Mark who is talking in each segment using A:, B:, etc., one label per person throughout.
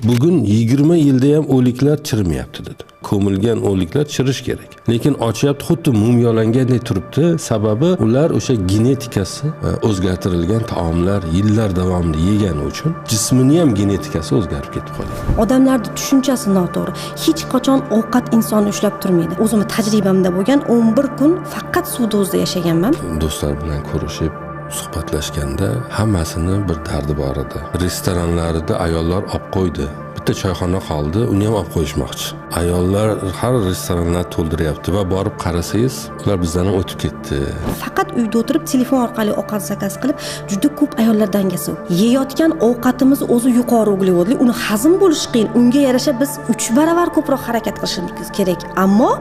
A: Bugun 20 yilda ham o'liklar chirimayapti dedi. Ko'milgan o'liklar chirish kerak. Lekin ochyapti, xuddi mumyolangandek turibdi. Sababi ular o'sha genetikasi o'zgartirilgan taomlar yillar davomida yegani uchun jismini ham genetikasi o'zgarib ketib qolgan.
B: Odamlarning tushunchasi noto'g'ri. Hech qachon ovqat insonni ushlab turmaydi. O'zim tajribamda bo'lgan 11 kun faqat suv dozida yashaganman.
A: Do'stlar bilan ko'rishib suhbatlashganda hammasini bir dardi bor edi. Restoranlarida ayollar olib qo'ydi. Bitta choyxona qoldi, uni ham olib qo'yishmoqchi. Ayollar har restoranlar to'ldiryapti va borib qarasangiz, ular bizdan o'tib ketdi.
B: Faqat uyda o'tirib telefon orqali ovqat zakaz qilib, juda ko'p ayollar dangasi. Yeyotgan ovqatimiz o'zi yuqori uglevodli, uni hazm bo'lishi qiyin. Unga yarasha biz 3 baravar ko'proq harakat qilishimiz kerak. Ammo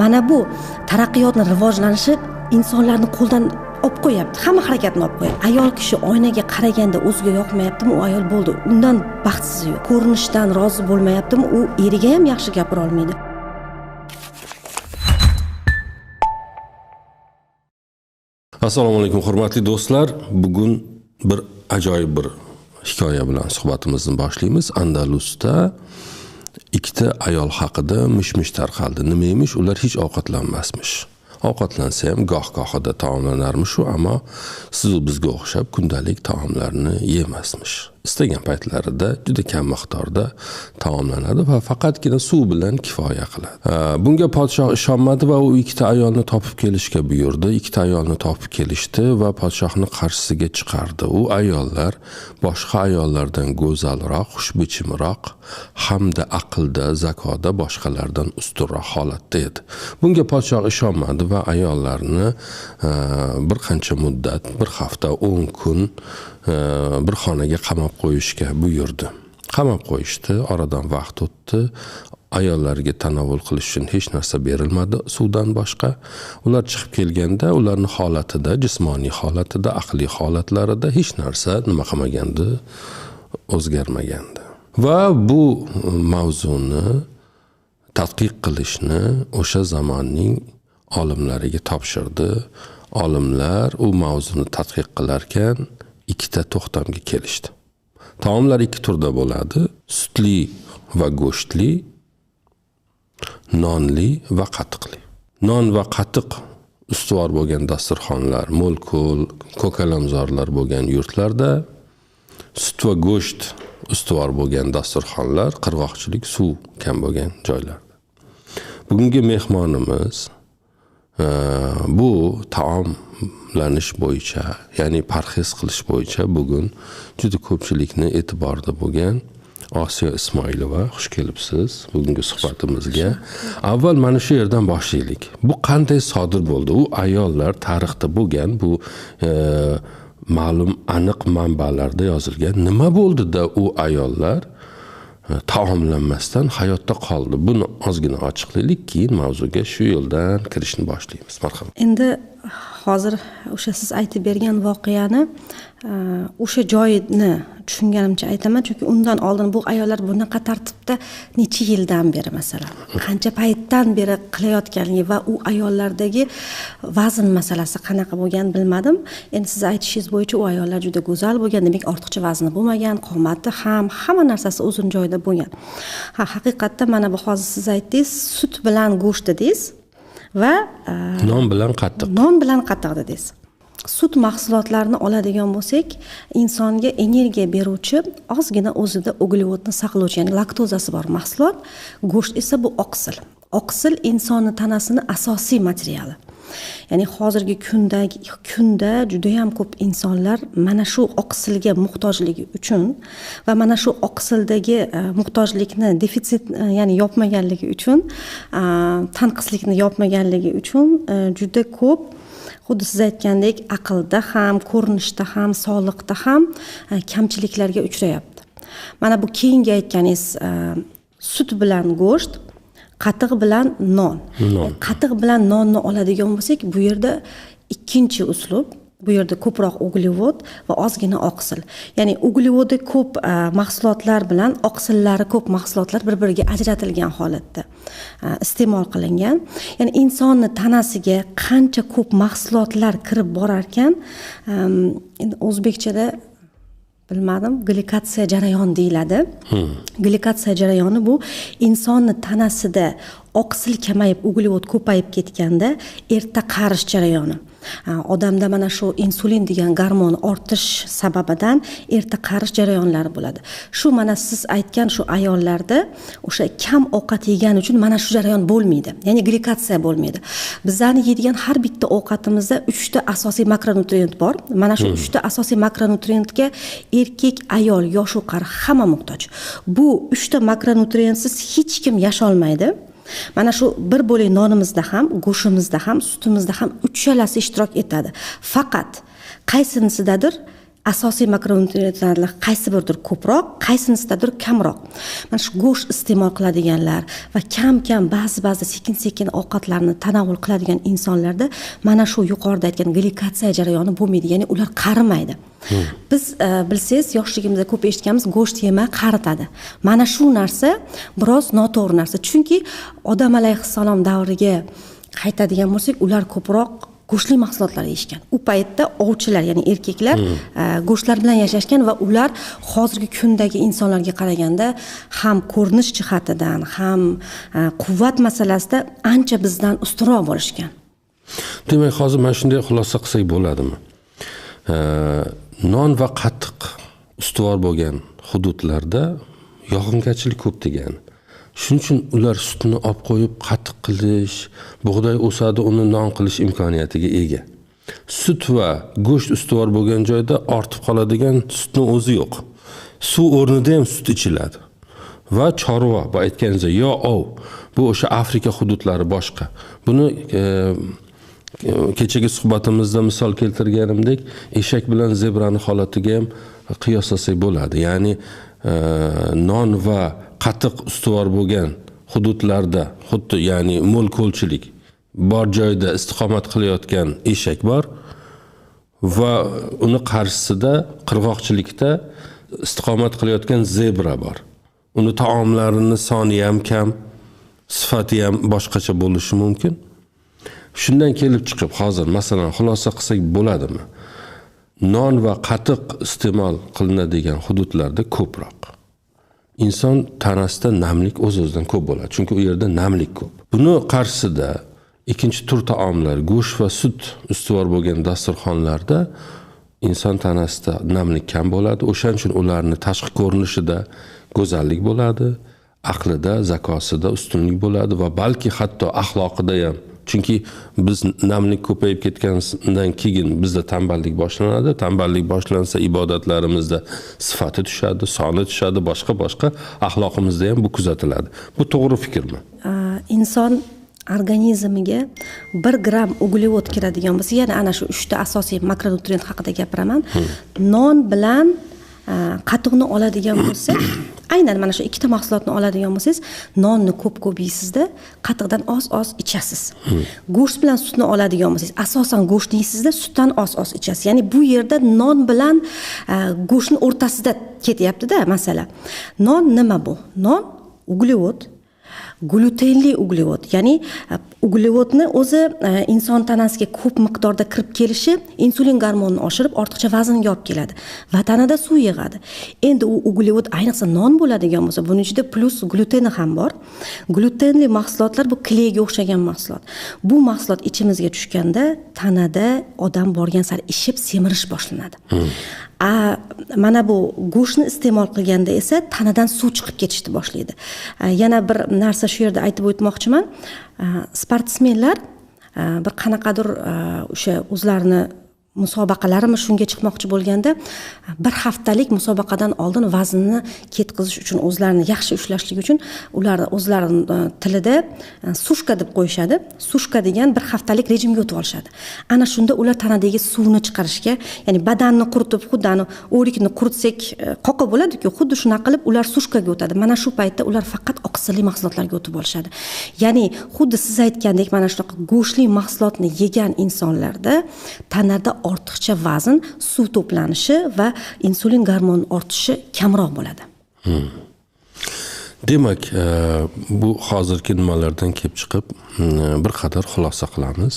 B: mana bu taraqqiyotning rivojlanishi insonlarning qo'ldan olib qo'yapti. Hamma harakatni olib qo'yadi. Ayol kishi oynaga qaraganda o'ziga yoqmayaptimi, u ayol bo'ldi. Undan baxtsiz yo'q. Ko'rinishdan rozi bo'lmayaptimi, u eriga ham yaxshi gapira olmaydi.
A: Assalomu alaykum hurmatli do'stlar. Bugun bir ajoyib bir hikoya bilan suhbatimizni boshlaymiz. Andalusda ikkita ayol haqida mish-mish tarqaldi. Nima emish? Ular hech ovqatlanmasmish. Ovqatlansa ham goh-gohida taomlanarmish, ammo siz bizga o'xshab kundalik taomlarni yemasmish. Istagan paytlarida juda kam miqdorda taomlanadi va faqatgina suv bilan kifoya qiladi. Bunga podshoh ishonmadi va u ikkita ayolni topib kelishga buyurdi. Ikkita ayolni topib kelishdi va podshohning qarshisiga chiqardi. U ayollar boshqa ayollardan go'zalroq, xushbichimroq hamda aqlda, zakoda boshqalardan ustunroq holatda edi. Bunga podshoh ishonmadi va ayollarni bir qancha muddat, bir hafta, 10 kun bir xonaga qamab qo'yishga buyurdi. Qamab qo'yishdi, oradan vaqt o'tdi. Ayollarga tanovul qilish uchun hech narsa berilmadi suvdan boshqa. Ular chiqib kelganda ularning holatida, jismoniy holatida, aqliy holatlarida hech narsa nima qilmagandi, o'zgarmagandi. Va bu mavzuni tadqiq qilishni o'sha zamonning olimlariga topshirdi. Olimlar u mavzuni tadqiq qilarkan ikkita to'xtamga kelishdi. Taomlar ikki turda bo'ladi: sutli va go'shtli, nonli va qatiqli. Non va qatiq ustuvor bo'lgan dasturxonlar, mo'l-ko'l, ko'kalamzorlar bo'lgan yurtlarda, sut va go'sht ustuvor bo'lgan dasturxonlar, qirg'oqchilik, suv kam bo'lgan joylarda. Bugungi mehmonimiz bu taomlanish bo'yicha, ya'ni parhez qilish bo'yicha bugun juda ko'pchilikni e'tiborida bo'lgan Osiyo Ismoilova. Xush kelibsiz bugungi suhbatimizga. Avval mana shu yerdan boshlaylik. Bu qanday sodir bo'ldi? U ayollar tarixda bo'lgan, bu ma'lum aniq manbalarda yozilgan. Nima bo'ldi-da u ayollar taomlanmasdan hayotda qoldi? Buni ozgina ochiqlaylik, keyin mavzuga shu yo'ldan kirishni boshlaymiz. Marhamat.
B: Endi hozir o'sha siz aytib bergan voqeani o'sha joyini tushunganimcha aytaman, chunki undan oldin bu ayollar bunaqa tartibda necha yildan beri, masalan, qancha paytdan beri qilayotganligi va u ayollardagi vazn masalasi qanaqa bo'lganini bilmadim. Endi siz aytishingiz bo'yicha u ayollar juda go'zal bo'lgan, demak ortiqcha vazni bo'lmagan, qomati ham, hamma narsasi o'zini joyida bo'lgan. Haqiqatda mana bu hozir siz aytdingiz, sut bilan go'sht dedingiz va
A: non bilan qatiq.
B: Non bilan qatiq dedingiz. Sut mahsulotlarini oladigan bo'lsak, insonga energiya beruvchi, ozgina o'zida uglevodni saqlovchi, ya'ni laktozasi bor mahsulot. Go'sht esa bu oqsil. Oqsil insonning tanasining asosiy materiali. Ya'ni hozirgi kunda juda ham ko'p insonlar mana shu oqsilga muhtojligi uchun va mana shu oqsildagi muhtojlikni defitsit, ya'ni yopmaganligi uchun, tanqislikni yopmaganligi uchun juda ko'p, xuddi siz aytgandek, aqlda ham, ko'rinishda ham, sog'liqda ham kamchiliklarga uchrayapti. Mana bu keyingi aytganingiz sut bilan go'sht, qatiq bilan non. Qatiq bilan nonni oladigan bo'lsak, bu yerda ikkinchi uslub. Bu yerda ko'proq uglevod va ozgina oqsil. Ya'ni uglevodi ko'p mahsulotlar bilan oqsillari ko'p mahsulotlar bir-biriga ajratilgan holatda iste'mol qilingan. Ya'ni insonning tanasiga qancha ko'p mahsulotlar kirib borar ekan, endi o'zbekchada bilmadim, glikatsiya jarayoni deyiladi. Glikatsiya jarayoni bu insonni tanasida oqsil kamayib, uglevod ko'payib ketganda erta qarish jarayoni. Odamda mana shu insulin degan gormon ortish sababidan erta qarish jarayonlari bo'ladi. Shu mana siz aytgan shu ayollarda o'sha kam ovqat yegani uchun mana shu jarayon bo'lmaydi. Ya'ni glikatsiya bo'lmaydi. Bizlarni yeydigan har bitta ovqatimizda 3 ta asosiy makronutrient bor. Mana shu 3 ta asosiy makronutrientga erkak, ayol, yosh u qari hamma muhtoj. Bu 3 ta makronutrientsiz hech kim yasha olmaydi. Mana shu bir bo'lak nonimizda ham, go'shtimizda ham, sutimizda ham uchalasi ishtirok etadi. Faqat qaysinisidadir asosiy makronutrientlar qaysi biridir ko'proq, qaysinisidadir kamroq. Mana shu go'sht iste'mol qiladiganlar va kam-kam ba'zi sekin-sekin ovqatlarni tanovul qiladigan insonlarda mana shu yuqorida aytgan glikatsiya jarayoni bo'lmaydi, ya'ni ular qarimaydi. Biz bilsangiz, yoshligimizda ko'p eshitganmiz, go'sht yema qaritadi. Mana shu narsa biroz noto'g'ri narsa. Chunki odam alayhissalom davriga qaytadigan bo'lsak, ular ko'proq go'shtli mahsulotlar yeyishgan. U paytda ovchilar, ya'ni erkaklar go'shtlar bilan yashashgan va ular hozirgi kundagi insonlarga qaraganda ham ko'rinish jihatidan, ham quvvat masalasida ancha bizdan ustunroq bo'lishgan.
A: Demak, hozir mana shunday xulosa qilsak bo'ladimi? Non va qatiq ustuvor bo'lgan hududlarda yog'ingarchilik ko'p degani. Shuning uchun ular sutni olib qo'yib qatiq qilish, bug'doy o'sadi, uni non qilish imkoniyatiga ega. Sut va go'sht ustuvor bo'lgan joyda ortib qoladigan sutning o'zi yo'q. Suv o'rnida ham sut ichiladi. Va chorva, bu aytganingizdek, yo ov, bu o'sha Afrika hududlari boshqa. Buni kechagi suhbatimizda misol keltirganimdek, eshak bilan zebrani holatiga ham qiyoslasak bo'ladi. Ya'ni non va qatiq ustuvor bo'lgan hududlarda, xuddi ya'ni mo'l ko'lchilik bor joyda istiqomat qilayotgan eshak bor va uni qarshisida qirg'oqchilikda istiqomat qilayotgan zebra bor. Uni taomlarini soni ham kam, sifati ham boshqacha bo'lishi mumkin. Shundan kelib chiqib hozir masalan xulosa qilsak bo'ladimi? Non va qatiq iste'mol qilinadigan hududlarda ko'proq inson tanasida namlik o'z-o'zidan ko'p bo'ladi. Chunki u yerda namlik ko'p. Buni qarshisida ikkinchi tur taomlar, go'sht va sut ustuvor bo'lgan dasturxonlarda inson tanasida namlik kam bo'ladi. O'shaning uchun ularni tashqi ko'rinishida go'zallik bo'ladi, aqlida, zakosida ustunlik bo'ladi va balki hatto axloqida ham. Chunki biz namlik ko'payib ketgandan keyin bizda tanballik boshlanadi. Tanballik boshlansa ibodatlarimizda sifati tushadi, soni tushadi, boshqa axloqimizda ham bu kuzatiladi. Bu to'g'ri fikrmi?
B: Inson organizmiga 1 gram uglevod kiradigan bo'lsa, yana ana shu 3 ta asosiy makronutrient haqida gapiraman. Non bilan qatiqni oladigan bo'lsak, aynan mana shu ikkita mahsulotni oladigan bo'lsangiz, nonni ko'p yeysizda, qatiqdan oz ichasiz. Go'sht bilan sutni oladigan bo'lsangiz, asosan go'shtni yeysizda, sutdan oz ichasiz. Ya'ni bu yerda non bilan go'shtni o'rtasida ketyapti-da masala. Non nima bu? Non uglevod, glutenli uglevod, ya'ni uglevodni o'zi inson tanasiga ko'p miqdorda kirib kelishi insulin gormonini oshirib ortiqcha vaznga olib keladi va tanada suv yig'adi. Endi u uglevod ayniqsa non bo'ladigan bo'lsa, buning ichida plus gluteni ham bor. Glutenli mahsulotlar bu kleyga o'xshagan mahsulot. Bu mahsulot ichimizga tushganda tanada odam borgan sari ishib semirish boshlanadi. Mana bu go'shtni iste'mol qilganda esa tanadan suv chiqib ketishni boshlaydi. Yana bir narsa shu yerda aytib o'tmoqchiman. Sportsmenlar bir qanaqadir o'sha o'zlarini musobaqalarimi shunga chiqmoqchi bo'lganda bir haftalik musobaqadan oldin vaznni ketkizish uchun, o'zlarini yaxshi ushlashlik uchun ular o'zlarining tilida sushka deb qo'yishadi. Sushka degan bir haftalik rejimga o'tib olishadi. Ana shunda ular tanadagi suvni chiqarishga, ya'ni badanni quritib, xuddi o'rikni quritsak qoqa bo'ladi-ku, xuddi shunaqa qilib ular sushkaga o'tadi. Mana shu paytda ular faqat oqsilli mahsulotlarga o'tib olishadi. Ya'ni xuddi siz aytgandek mana shunaqa go'shtli mahsulotni yegan insonlarda tanada ortiqcha vazn, suv to'planishi va insulin gormoni ortishi kamroq bo'ladi.
A: Demak, bu hozirgi nimalardan kelib chiqib bir qadar xulosa qilamiz.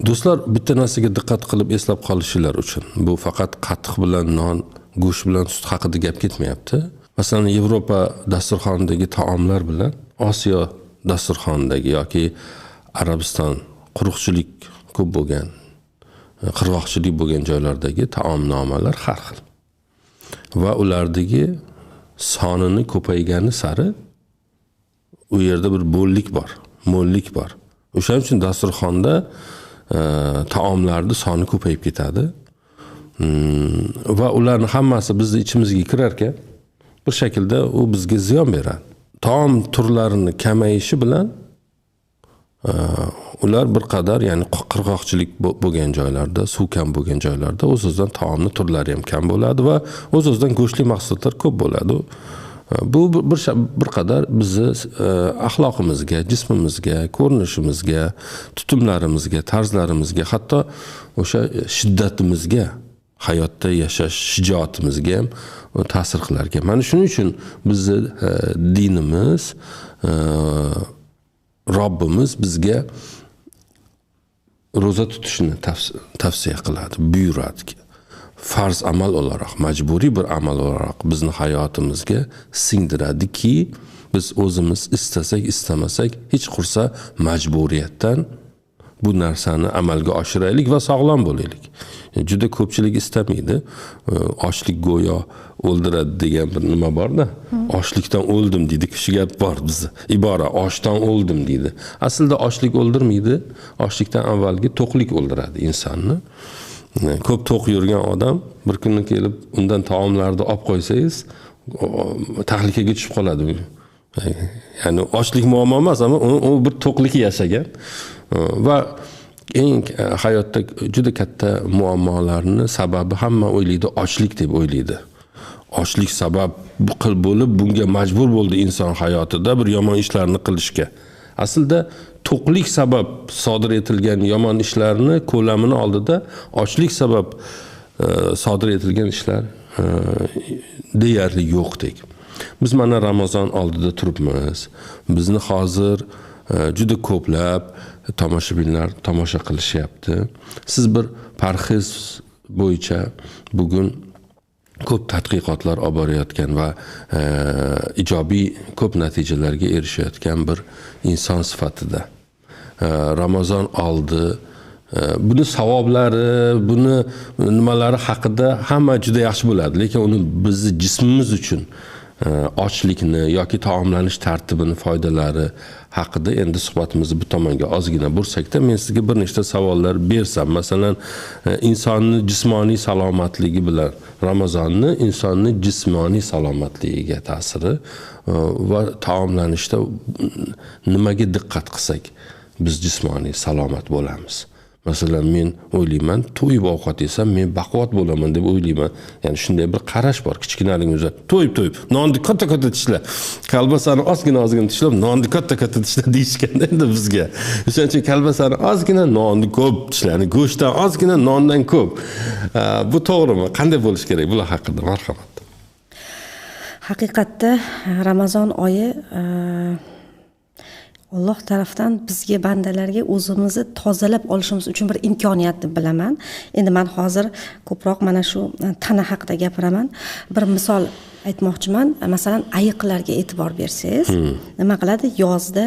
A: Do'stlar, bitta narsaga diqqat qilib eslab qolishinlar uchun, bu faqat qatiq bilan non go'sht bilan sut haqida gap ketmayapti. Masalan, Yevropa dasturxonidagi taomlar bilan Osiyo dasturxonidagi yoki Arabiston quruqchilik ko'p bo'lgan, qirg'oqchilik bo'lgan joylardagi taomnomalar har xil. Va ulardagi sonini ko'paygani sari u yerda bir bo'llik bor, mo'llik bor. O'shaning uchun dasturxonda taomlarning soni ko'payib ketadi. Va ularning hammasi bizni ichimizga kirar ekan, bir shaklda u bizga ziyon beradi. Taom turlarini kamayishi bilan ular bir qadar, ya'ni qirg'oqchilik bo'lgan joylarda, suv kam bo'lgan joylarda o'z-o'zidan taomni turlari ham kam bo'ladi va o'z-o'zidan go'shtli mahsulotlar ko'p bo'ladi. Bu bir qadar bizni axloqimizga, jismimizga, ko'rinishimizga, tutumlarimizga, tarzlarimizga, hatto o'sha shiddatimizga, hayotda yashash shijoatimizga ham ta'sir qilar ekan. Mana shuning uchun bizni dinimiz, Robbimiz bizga ro'za tutishni tavsiya qiladi, buyuradi. Farz amal olarak, majburiy bir amal olarak bizni hayotimizga singdiradiki, biz o'zimiz istasak, istamasak, hech qursa majburiyatdan bu narsani amalga oshiraylik va sog'lom bo'laylik. Juda ko'pchilik istamaydi. Ochlik go'yo o'ldiradi degan bir nima bor-da. Ochlikdan o'ldim deydi, kishi gap bor bizda. Ibora ochdan o'ldim deydi. Aslida ochlik o'ldirmaydi, ochlikdan avvalgi to'qlik o'ldiradi insonni. Ko'p to'q yurgan odam bir kuni kelib undan taomlarni olib qo'ysangiz, tahlikaga tushib qoladi. Ya'ni ochlik muammo emas, ammo u bir to'qlik yashagan va eng hayotda juda katta muammolarning sababi hamma o'ylaydi ochlik deb o'ylaydi. Ochlik sabab bo'lib bunga majbur bo'ldi inson hayotida bir yomon ishlarni qilishga. Aslida to'qlik sabab sodir etilgan yomon ishlarni ko'lamini oldida ochlik sabab sodir etilgan ishlar deyarli yo'qdek. Biz mana Ramazon oldida turibmiz. Bizni hozir juda ko'plab tomoshabinlar tomosha qilishyapti. Siz bir parhez bo'yicha bugun ko'p tadqiqotlar olib borayotgan va ijobiy ko'p natijalarga erishayotgan bir inson sifatida Ramazon oldi buni savoblari, buni nimalari haqida hamma juda yaxshi bo'ladi, lekin uni bizni jismimiz uchun ochlikni yoki taomlanish tartibini foydalari haqida endi suhbatimizni bu tomonga ozgina bursakda men sizga bir nechta savollar bersam, masalan, insonni jismoniy salomatligi bilan Ramazonni insonni jismoniy salomatligiga ta'siri va taomlanishda nimaga diqqat qilsak biz jismoniy salomat bo'lamiz. Masalan, men o'ylayman, to'yib ovqat yesam men baquvvat bo'laman deb o'ylayman. Ya'ni shunday bir qarash bor kichkinaligimizda. To'yib, nonni katta tishla, kolbasani ozgina tishlab, nonni katta tishla deyishganda endi bizga. O'shaning uchun kolbasani ozgina, nonni ko'p tishlaydi. Go'shtdan ozgina, nondan ko'p. Bu to'g'rimi? Qanday bo'lish kerak bular haqida? Marhamat.
B: Haqiqatda Ramazon oyi Alloh tarafdan bizga bandalarga o'zimizni tozalab olishimiz uchun bir imkoniyat deb bilaman. Endi men hozir ko'proq mana shu tana haqida gapiraman. Bir misol aytmoqchiman. Masalan, ayiqlarga e'tibor bersangiz, nima qiladi? Yozda,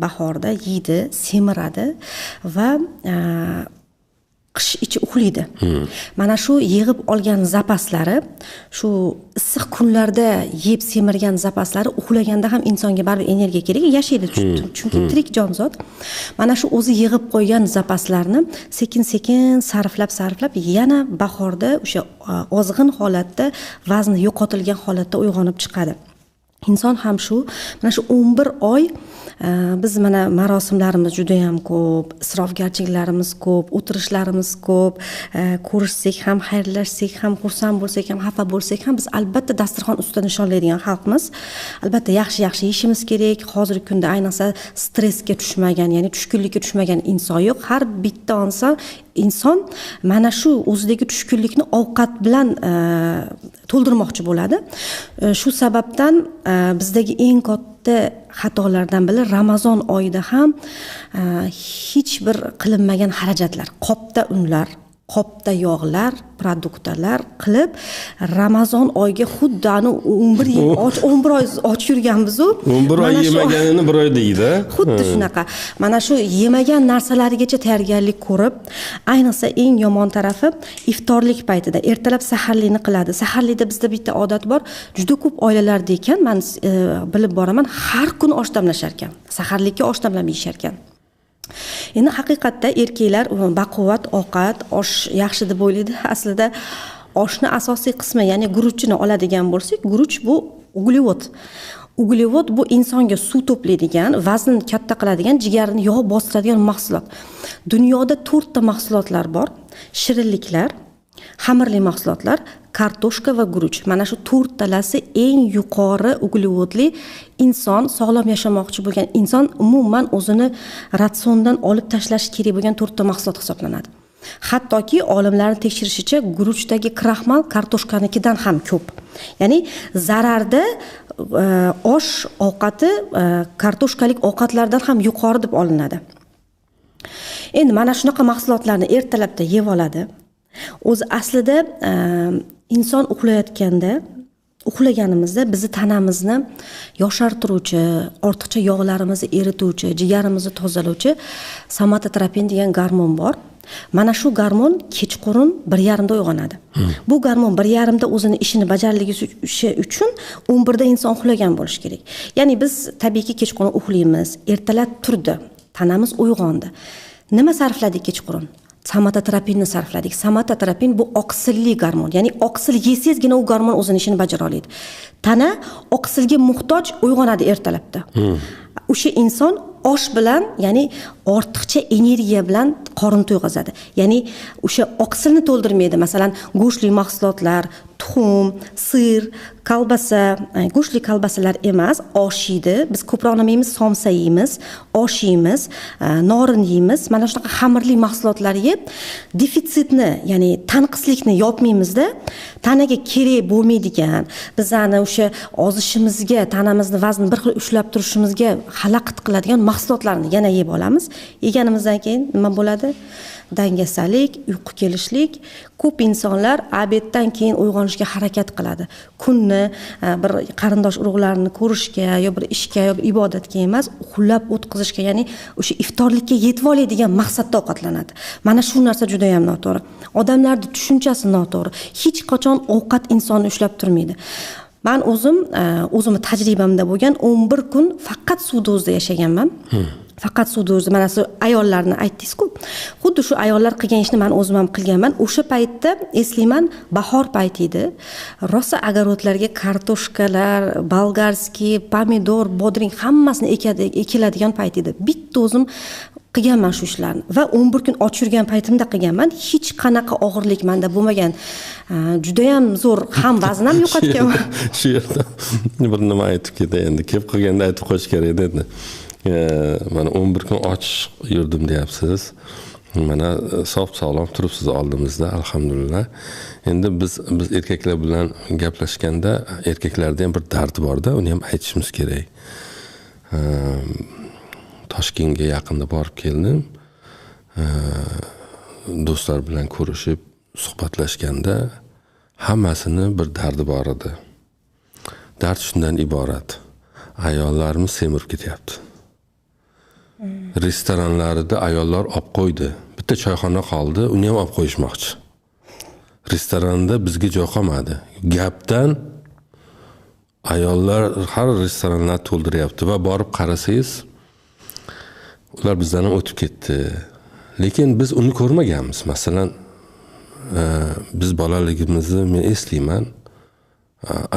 B: bahorda yeydi, semiradi va qish ichi uxlaydi. Mana shu yig'ib olgan zapaslari, shu issiq kunlarda yeb semirgan zapaslari uxlaganda ham insonga baribir energiya kerak, yashaydi chunki tirik jonzot. Mana shu o'zi yig'ib qo'ygan zapaslarni sekin-sekin sarflab yana bahorda o'sha ozg'in holatda, vazni yo'qotilgan holatda uyg'onib chiqadi. Inson ham shu, mana shu 11 oy biz mana marosimlarimiz juda ham ko'p, isrofgarchiliklarimiz ko'p, o'tirishlarimiz ko'p, ko'rishsak ham, xayrlashsak ham, xursand bo'lsak ham, xafa bo'lsak ham biz albatta dasturxon ustida nishonlaydigan xalqmiz. Albatta yaxshi yeyishimiz kerak. Hozirgi kunda ayniqsa stressga tushmagan, ya'ni tushkunlikka tushmagan inson yo'q. Har bitta inson mana shu o'zidagi tushkunlikni ovqat bilan to'ldirmoqchi bo'ladi. Shu sababdan bizdagi eng katta xatolardan biri Ramazon oyida ham hech bir qilinmagan xarajatlar, qopda unlar, qopda yog'lar, produktlar qilib Ramazon oyiga xuddi 11 yil 11 oy och yurganmiz-ku.
A: 11 oy yemaganini bir oy deydi.
B: Xuddi shunaqa. Mana shu yemagan narsalarigacha tayyorgarlik ko'rib, ayniqsa eng yomon tarafi iftorlik paytida ertalab saharlikni qiladi. Saharlikda bizda bitta odat bor. Juda ko'p oilalarda ekan, men bilib boraman, har kun osh damlashar ekan. Saharlikka osh damlab yeyishar ekan. Endi haqiqatda erkaklar baquvvat ovqat, osh yaxshi deb o'ylaydi. Aslida oshni asosiy qismi, ya'ni guruchni oladigan bo'lsak, guruch bu uglevod. Uglevod bu insonga suv to'playdigan, vazn katta qiladigan, jigarni yog' bostiradigan mahsulot. Dunyoda 4 ta mahsulotlar bor. Shirinliklar, xamirli mahsulotlar, kartoshka va guruch. Mana shu 4 talasi eng yuqori uglevodli inson, sog'lom yashamoqchi bo'lgan inson umuman o'zini ratsiondan olib tashlashi kerak bo'lgan 4 ta mahsulot hisoblanadi. Hattoki olimlarning tekshirishicha guruchdagi kraxmal kartoshkanikidan ham ko'p. Ya'ni zararda osh ovqati kartoshkalik ovqatlardan ham yuqori deb olinadi. Endi mana shunaqa mahsulotlarni ertalabda yeb oladi. O'zi aslida inson uxlaganimizda bizni tanamizni yoshartiruvchi, ortiqcha yog'larimizni erituvchi, jigarimizni tozalovchi somatoterapin degan gormon bor. Mana shu gormon kechqurun 1:30 da uyg'onadi. Bu gormon 1:30 da o'zini ishini bajarligi uchun 11 da inson uxlagan bo'lishi kerak. Ya'ni biz tabiiyki kechqurun uxlaymiz, ertalab turdi, tanamiz uyg'ondi. Nima sarfladik kechqurun? Somatoterapinni sarfladik. Somatoterapin bu oqsilli gormon. Ya'ni oqsil yesangizgina u gormon o'zini ishini bajara oladi. Tana oqsilga muhtoj uyg'onadi ertalabda. O'sha inson osh bilan, ya'ni ortiqcha energiya bilan qorin to'yg'azadi. Ya'ni o'sha oqsilni to'ldirmaydi. Masalan, go'shtli mahsulotlar, tuxum, sir, kolbasa, go'shtli kolbasalar emas, osh yeydi. Biz ko'proq nima yeymiz? Somsa yeymiz, osh yeymiz, norin yeymiz. Mana shunaqa xamirli mahsulotlar yeb defitsitni, ya'ni tanqislikni yopmaymizda, tanaga kerak bo'lmaydigan, bizani o'sha ozishimizga, tanamizni vaznini bir xil ushlab turishimizga xalaqit qiladigan mahsulotlarni yana yeb olamiz. Yeganimizdan keyin nima bo'ladi? Dangasalik, uyqu kelishlik. Ko'p insonlar obeddan keyin uyg'onishga harakat qiladi. Kunni bir qarindosh urug'larini ko'rishga, yo bir ishga, yo ibodatga emas, uxlab o'tkazishga, ya'ni o'sha iftorlikka yetib oladigan maqsadda ovqatlanadi. Mana shu narsa juda ham noto'g'ri. Odamlarning tushunchasi noto'g'ri. Hech qachon ovqat insonni ushlab turmaydi. Men o'zimni tajribamda bo'lgan 11 kun faqat suv dozida yashaganman. Faqat suv dozida. Mana shu ayollarni aytdingiz-ku. Xuddi shu ayollar qilgan ishni men o'zim ham qilganman. O'sha paytda eslayman, bahor payti edi. Rosa agarodlarga kartoshkalar, bolgarskiy, pomidor, bodring hammasini ekiladigan payt edi. Bitta o'zim qilganman shu ishlarni va 11 kun och yurgan paytimda qilganman. Hech qanaqa og'irlik menda bo'lmagan. Juda ham zo'r ham vaznam yo'qotganman.
A: Shu yerda bir nima aytib ketay endi. Kelib qolganda aytib qo'yish kerak edi. Mana 11 kun och yurdim deyapsiz. Mana sog' sog'lom turibsiz oldimizda, alhamdulillah. Endi biz erkaklar bilan gaplashganda erkaklarda ham bir dard bor-da, uni ham aytishimiz kerak. Toshkentga yaqinda borib keldim. Do'stlar bilan ko'rishib, suhbatlashganda hammasini bir dardi bor edi. Dard shundan iborat. Ayollarimiz semirib ketyapti. Restoranlarda ayollar olib qo'ydi. Bitta choyxona qoldi, uni ham olib qo'yishmoqchi. Restoranda bizga joy qolmadi. Gapdan ayollar har restoranlarni to'ldiryapti va borib qarasangiz, ular bizdan ham o'tib ketdi. Lekin biz uni ko'rmaganmiz. Masalan, biz bolaligimizni men eslayman.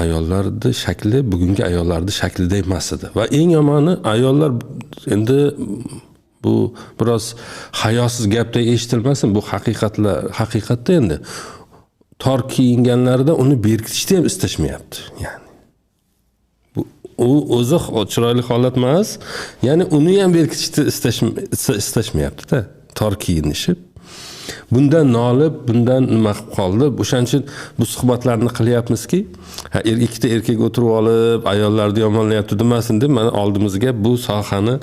A: Ayollarning shakli bugungi ayollarning shaklida emas edi. Va eng yomoni ayollar endi bu biroz hayosiz gapda eshitilmasin, bu haqiqatda endi tor kiyinganlarida uni berkitishni ham istashmayapti. Ya'ni u o'zi chiroyli holat emas, ya'ni uni ham berkitishni istashmayapti-da, tor kiyinishib. Bundan nolib, bundan nima qilib qoldi? O'shaning uchun bu suhbatlarni qilyapmizki, ikkita erkak o'tirib olib, ayollarni yomonlayapti demasin deb, mana oldimizga bu sohani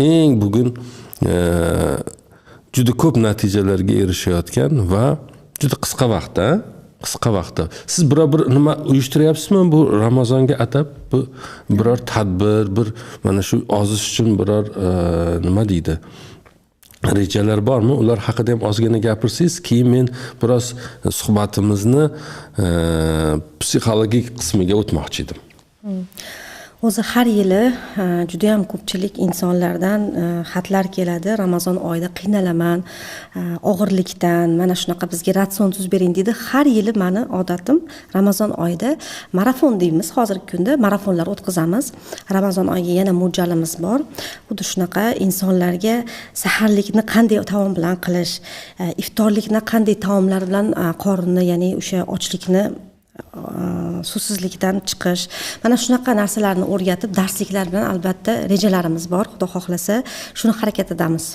A: eng bugun juda ko'p natijalarga erishayotgan va juda qisqa vaqtda, qisqa vaqtda siz biror bir nima uyushtiryapsizmi bu Ramazonga atab bu biror tadbir, bir mana shu ozish uchun biror nima deydi? Rejalar bormi? Ular haqida ham ozgina gapirsangiz, keyin men biroz suhbatimizni psixologik qismiga o'tmoqchi edim.
B: O'zi har yili juda ham ko'pchilik insonlardan xatlar keladi. Ramazon oyida qiynalaman, og'irlikdan, mana shunaqa bizga ratsion tuz bering deydi. Har yili meni odatim Ramazon oyida marafon deymiz, hozirgi kunda marafonlar o'tkazamiz. Ramazon oyiga yana mo'ljalimiz bor. Xuddi shunaqa insonlarga saharlikni qanday taom bilan qilish, iftorlikni qanday taomlar bilan qorinni, ya'ni o'sha ochlikni suvsizlikdan chiqish, mana shunaqa narsalarni o'rgatib, darsliklar bilan albatta rejalarimiz bor. Xudo xohlasa, shuni harakat etamiz.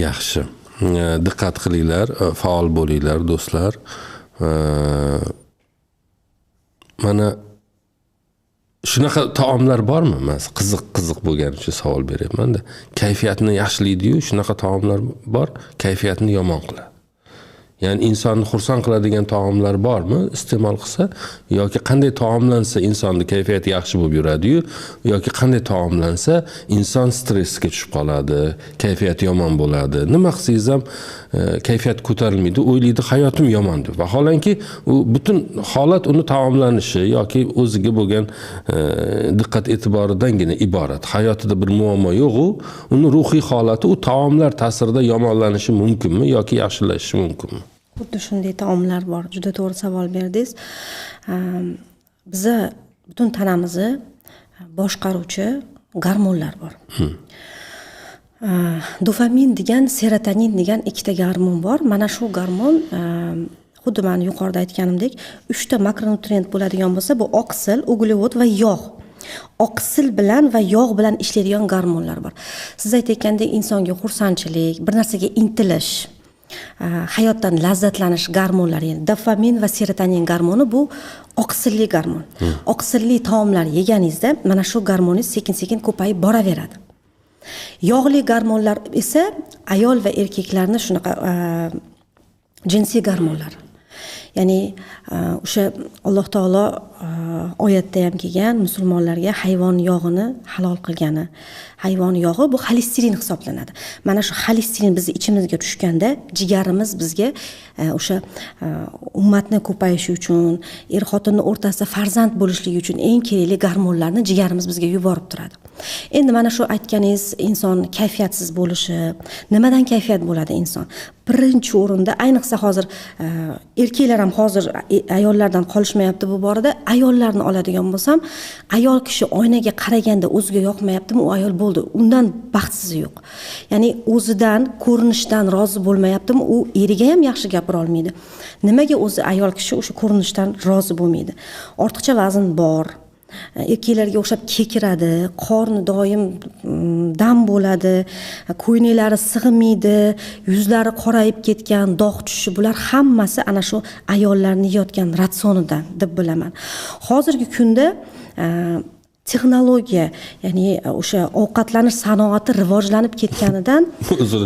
A: Yaxshi. Diqqat qilinglar, faol bo'linglar do'stlar. Mana shunaqa taomlar bormi? Men qiziq bo'lgani uchun savol beryapman-da. Kayfiyatni yaxshilaydi-yu, shunaqa taomlar bor, kayfiyatni yomon qiladi. Ya'ni insonni xursand qiladigan taomlar bormi? Iste'mol qilsa yoki qanday taomlansa insonning kayfiyati yaxshi bo'lib yuradi-yu, yoki qanday taomlansa inson stressga tushib qoladi, kayfiyati yomon bo'ladi. Nima qilsangiz ham kayfiyat ko'tarilmaydi, o'ylaydi hayotim yomon deb. Vaholanki u butun holat uni taomlanishi yoki o'ziga bo'lgan diqqat e'tiboridangina iborat. Hayotida bir muammo yo'q-u, uni ruhiy holati u taomlar ta'sirida yomonlanishi mumkinmi yoki yaxshilashishi mumkinmi?
B: Xuddi shunday taomlar bor. Juda to'g'ri savol berdingiz. Biza butun tanamizni boshqaruvchi gormonlar bor. Dopamin degan, serotonin degan ikkita gormon bor. Mana shu gormon xuddi men yuqorida aytganimdek 3 ta makronutrient bo'ladigan bo'lsa, bu oqsil, uglevod va yog'. Oqsil bilan va yog' bilan ishlaydigan gormonlar bor. Siz aytayotgandek insonga xursandchilik, bir narsaga intilish, hayotdan lazzatlanish gormonlari, ya'ni dopamin va serotonin gormoni bu oqsilli gormon. Oqsilli taomlar yeganingizda mana shu gormoningiz sekin-sekin ko'payib boraveradi. Yog'li gormonlar esa ayol va erkaklarni shunaqa jinsiy gormonlar. Ya'ni o'sha Alloh taolo oyatda ham kelgan, musulmonlarga hayvon yog'ini halol qilgani. Hayvon yog'i bu xolesterin hisoblanadi. Mana shu xolesterin bizni ichimizga tushganda jigarimiz bizga o'sha ummatni ko'payishi uchun, er-xotinning o'rtasida farzand bo'lishligi uchun eng kerakli gormonlarni jigarimiz bizga yuborib turadi. Endi mana shu aytganingiz inson kayfiyatsiz bo'lishi, nimadan kayfiyat bo'ladi inson? Birinchi o'rinda, ayniqsa hozir erkaklar ham hozir ayollardan qolishmayapti bu borada. Ayollarni oladigan bo'lsam, ayol kishi oynaga qaraganda o'ziga yoqmayaptimi, u ayol bo'ldi. Undan baxtsizi yo'q. Ya'ni o'zidan, ko'rinishdan rozi bo'lmayaptimi, u eriga ham yaxshi gapira olmaydi. Nimaga o'zi ayol kishi o'sha ko'rinishdan rozi bo'lmaydi? Ortiqcha vazn bor. Erkaklarga o'xshab kekiradi, qorni doim dam bo'ladi, ko'ynaklari sig'maydi, yuzlari qorayib ketgan, dog' tushishi, bular hammasi ana shu ayollarning yeyotgan ratsionidan deb bilaman. Hozirgi kunda texnologiya, ya'ni o'sha ovqatlanish sanoati rivojlanib ketganidan
A: uzr,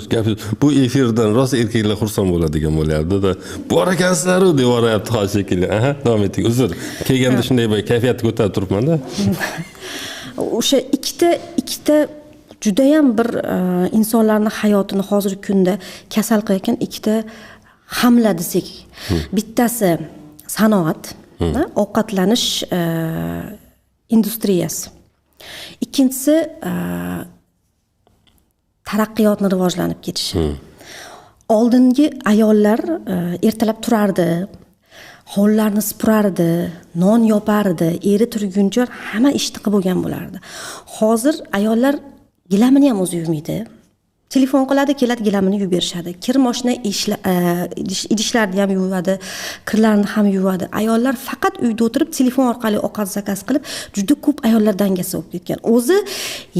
A: bu efirdan rost erkaklar xursand bo'ladigan bo'lardi-da. Bor ekansizlar-ku devoryapti hozir shekilli. Aha, davom eting. Uzr. Kelganda shunday bir kayfiyatni ko'tarib turibman-da.
B: O'sha ikkita juda ham bir insonlarning hayotini hozirgi kunda kasal qilayotgan ikkita hamla desak. Bittasi sanoat, ovqatlanish industriyasi. Ikkinchisi taraqqiyotni rivojlanib ketishi. Oldingi ayollar ertalab turardi, hovlilarni supurardi, non yopardi, eri turguncha hamma ishni qilib bo'lgan bo'lardi. Hozir ayollar gilamini ham o'zi yuvmaydi. Telefon qiladi, keladi, gilamini yuvib berishadi. Kir moshina idishlarni ham yuvadi, kirlarni ham yuvadi. Ayollar faqat uyda o'tirib telefon orqali ovqat zakaz qilib, juda ko'p ayollar dangasa bo'lib ketgan. O'zi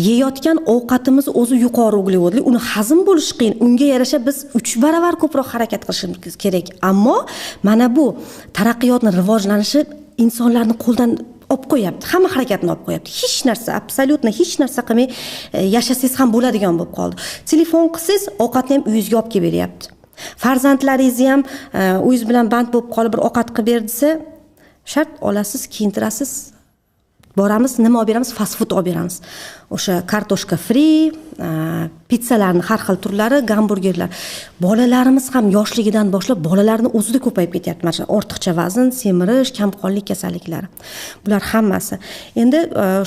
B: yeyotgan ovqatimiz o'zi yuqori uglevodli, uni hazm bo'lishi qiyin. Unga yarasha biz 3 baravar ko'proq harakat qilishimiz kerak. Ammo mana bu taraqqiyotning rivojlanishi insonlarni qo'ldan olib qo'yapti. Hamma harakatni olib qo'yapti. Hech narsa, absolyutno hech narsa qilmay yashasangiz ham bo'ladigan bo'lib qoldi. Telefon qilsangiz, ovqatni ham uyingizga olib kelib beryapti. Farzandlaringizni ham uyingiz bilan band bo'lib qolib bir ovqat qilib ber desa, shart olasiz, kiyintirasiz. Boramiz, nima olib beramiz? Fast food olib beramiz. O'sha kartoshka free, pizzalarning har xil turlari, gamburgerlar. Bolalarimiz ham yoshligidan boshlab bolalarning o'zida ko'payib ketyapti. Mana ortiqcha vazn, semirish, kamqonlik kasalliklari. Bular hammasi. Endi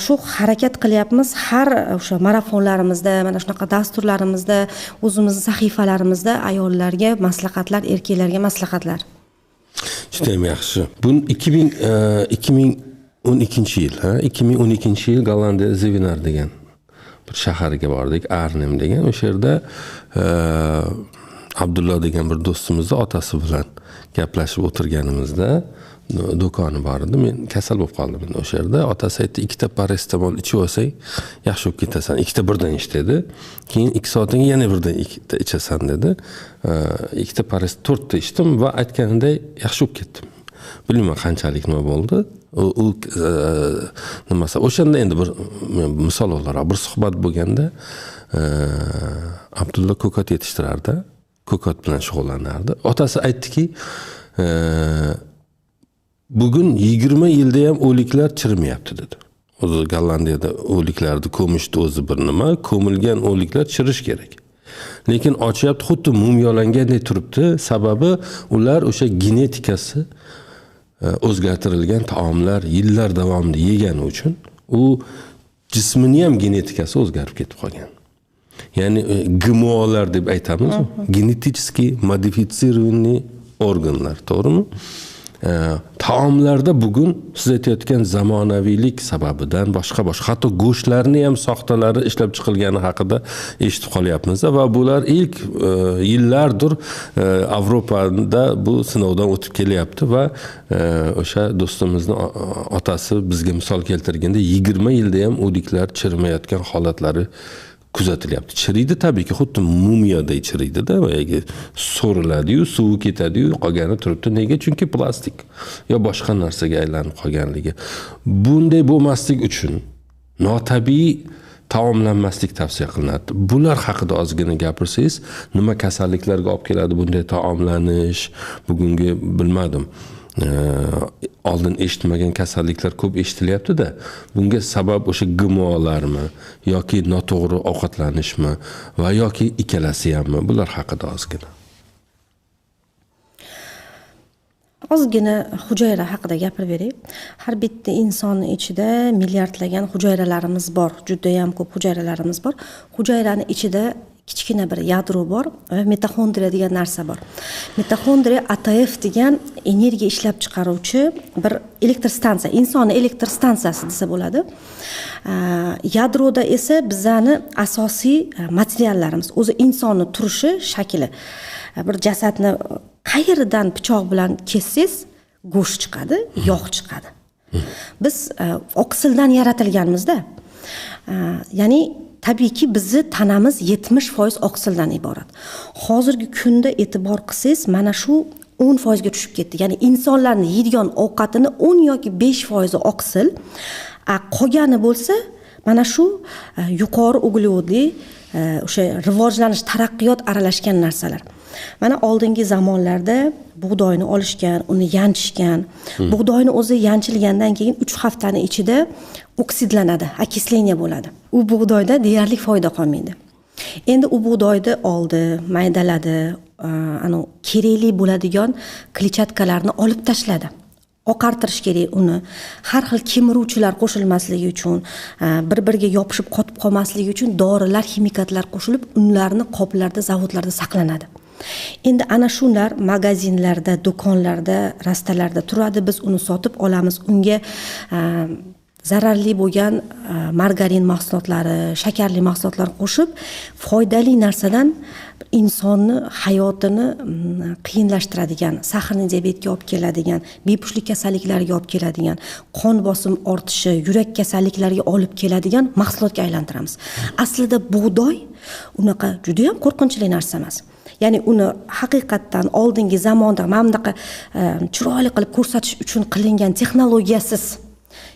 B: shu harakat qilyapmiz har o'sha marafonlarimizda, mana shunaqa dasturlarimizda, o'zimizning sahifalarimizda ayollarga maslahatlar, erkaklarga maslahatlar.
A: Juda ham yaxshi. Bu 2012 yil Gollandiya Zevenar degan bir shaharga bordik, Arnhem degan. O'sha yerda Abdullo degan bir do'stimizni otasi bilan gaplashib o'tirganimizda do'koni bor edi. Men kasal bo'lib qoldim endi o'sha yerda. Otasi aytdi, 2 ta paracetamol ichib olsang, yaxshi bo'lib ketasan. 2 ta birdan ich dedi. Keyin 2 soatdan yana birdan 2 ta ichasan dedi. 2 ta paracetamol 4 ta ichdim va aytganimday yaxshi bo'lib ketdim. Bilmayman qanchalik nima bo'ldi. U nimasi o'shanda endi bir misol olaroq bir suhbat bo'lganda Abdulla ko'kat yetishtirardi, ko'kat bilan shug'ullanardi. Otasi aytdiki, bugun 20 yilda ham o'liklar chirimayapti dedi. O'zi Gollandiyada o'liklarni ko'mishdi o'zi bir nima, ko'milgan o'liklar chirish kerak. Lekin ochyapti, xuddi mumiyolangandek turibdi. Sababi ular o'sha genetikasi o'zgartirilgan taomlar yillar davomida yegani uchun u jismini ham genetikasi o'zgarib ketib qolgan. Ya'ni GMO'lar deb aytamiz, genetически modifitsirованный organlar, to'g'rimi? Taomlarda bugun siz aytayotgan zamonaviylik sababidan boshqa hatto go'shtlarni ham soxtalari ishlab chiqilgani haqida eshitib qolyapmiz va bular ilk yillardir Yevropada bu sinovdan o'tib kelyapti va o'sha do'stimizning otasi bizga misol keltirganda 20 yilda ham o'liklar chirimayotgan holatlari kuzatilyapti. Chiriydi tabiiyki, xuddi mumiyaday chiriydi-da, boyagi so'riladi-yu, suvi ketadi-yu, qolgani turibdi. Nega? Chunki plastik yo boshqa narsaga aylanib qolganligi. Bunday bo'lmaslik uchun notabiiy taomlanmaslik tavsiya qilinadi. Bular haqida ozgina gapirsangiz, nima kasalliklarga olib keladi bunday taomlanish? Bugungi bilmadim. Oldin eshitmagan kasalliklar ko'p eshitilyapti-da. Bunga sabab o'sha GMO'larmi yoki noto'g'ri ovqatlanishmi va yoki ikkalasi hammi? Bular haqida
B: ozgina hujayra haqida gapirib beray. Har bitta insonning ichida milliardlagan hujayralarimiz bor. Juda ham ko'p hujayralarimiz bor. Hujayraning ichida kichkina bir yadro bor va mitoxondriya degan narsa bor. Mitoxondriya ATF degan energiya ishlab chiqaruvchi bir elektr stansiya, insonning elektr stansiyasi desa bo'ladi. Yadroda esa bizani asosiy materiallarimiz, o'zi insonning turishi, shakli. Bir jasadni qayerdan pichoq bilan kessangiz, go'sht chiqadi, yog' chiqadi. Biz oqsildan yaratilganmizda. Ya'ni tabiiyki bizni tanamiz 70% oqsildan iborat. Hozirgi kunda e'tibor qilsangiz, mana shu 10% ga tushib ketdi. Ya'ni insonlarning yeydigan ovqatini 10 yoki 5% oqsil, qolgani bo'lsa, mana shu yuqori uglevodli o'sha rivojlanish, taraqqiyot aralashgan narsalar. Mana oldingi zamonlarda bug'doyni olishgan, uni yanchishgan. Bug'doyni o'zi yanchilgandan keyin 3 haftaning ichida oksidlanadi, okisleniya bo'ladi. U bug'doyda deyarli foyda qolmaydi. Endi u bug'doyni oldi, maydaladi, kerakli bo'ladigan kletchatkalarni olib tashladi. Oqartirish kerak uni. Har xil kemiruvchilar qo'shilmasligi uchun, bir-biriga yopishib qotib qolmasligi uchun dorilar, ximikatlar qo'shilib, unlarni qoplarda, zavodlarda saqlanadi. Endi ana shular magazinlarda, do'konlarda, rastalarda turadi. Biz uni sotib olamiz. Unga zararli bo'lgan margarin mahsulotlari, shakarli mahsulotlar qo'shib, foydali narsadan insonni hayotini qiyinlashtiradigan, sahrni diabetga olib keladigan, bepushtlik kasalliklariga olib keladigan, qon bosim ortishi, yurak kasalliklariga olib keladigan mahsulotga aylantiramiz. Aslida bug'doy unaqa juda ham qo'rqinchli narsa emas. Ya'ni uni haqiqatdan oldingi zamonda mana bunaqa chiroyli qilib ko'rsatish uchun qilingan texnologiyasiz